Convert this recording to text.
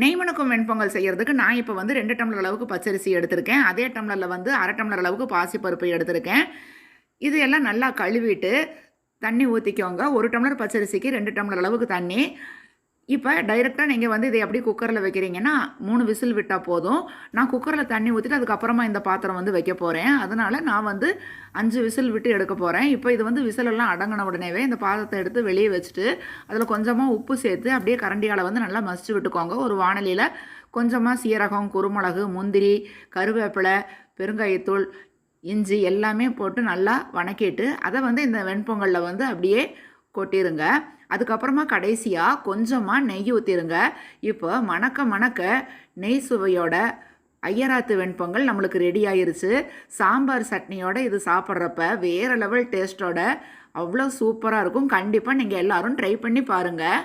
நெய் மணக்கும் வெண்பொங்கல் செய்கிறதுக்கு நான் இப்போ வந்து 2 டம்ளர் அளவுக்கு பச்சரிசி எடுத்திருக்கேன். அதே டம்ளரில் வந்து 1/2 டம்ளர் அளவுக்கு பாசிப்பருப்பு எடுத்திருக்கேன். இது எல்லாம் நல்லா கழுவிட்டு தண்ணி ஊற்றிக்கோங்க. 1 டம்ளர் பச்சரிசிக்கு 2 டம்ளர் அளவுக்கு தண்ணி. இப்போ டைரெக்டாக நீங்கள் வந்து இதை எப்படி குக்கரில் வைக்கிறீங்கன்னா 3 விசில் விட்டால் போதும். நான் குக்கரில் தண்ணி ஊற்றிட்டு அதுக்கப்புறமா இந்த பாத்திரம் வந்து வைக்க போகிறேன். அதனால் நான் வந்து 5 விசில் விட்டு எடுக்க போகிறேன். இப்போ இது வந்து விசிலெல்லாம் அடங்கின உடனேவே இந்த பாத்திரத்தை எடுத்து வெளியே வச்சுட்டு அதில் கொஞ்சமாக உப்பு சேர்த்து அப்படியே கரண்டியால் வந்து நல்லா மசிச்சு விட்டுக்கோங்க. ஒரு வாணலியில் கொஞ்சமாக சீரகம், குருமிளகு, முந்திரி, கருவேப்பிலை, பெருங்காயத்தூள், இஞ்சி எல்லாமே போட்டு நல்லா வணக்கிட்டு அதை வந்து இந்த வெண்பொங்கலில் வந்து அப்படியே கொட்டிடுங்க. அதுக்கப்புறமா கடைசியாக கொஞ்சமாக நெய் ஊற்றிடுங்க. இப்போ மணக்க மணக்க நெய் சுவையோட ஐயராத்து வெண்பொங்கல் நம்மளுக்கு ரெடி ஆயிருச்சு. சாம்பார் சட்னியோட இது சாப்பிட்றப்ப வேறு லெவல் டேஸ்ட்டோட அவ்வளோ சூப்பராக இருக்கும். கண்டிப்பாக நீங்கள் எல்லோரும் ட்ரை பண்ணி பாருங்கள்.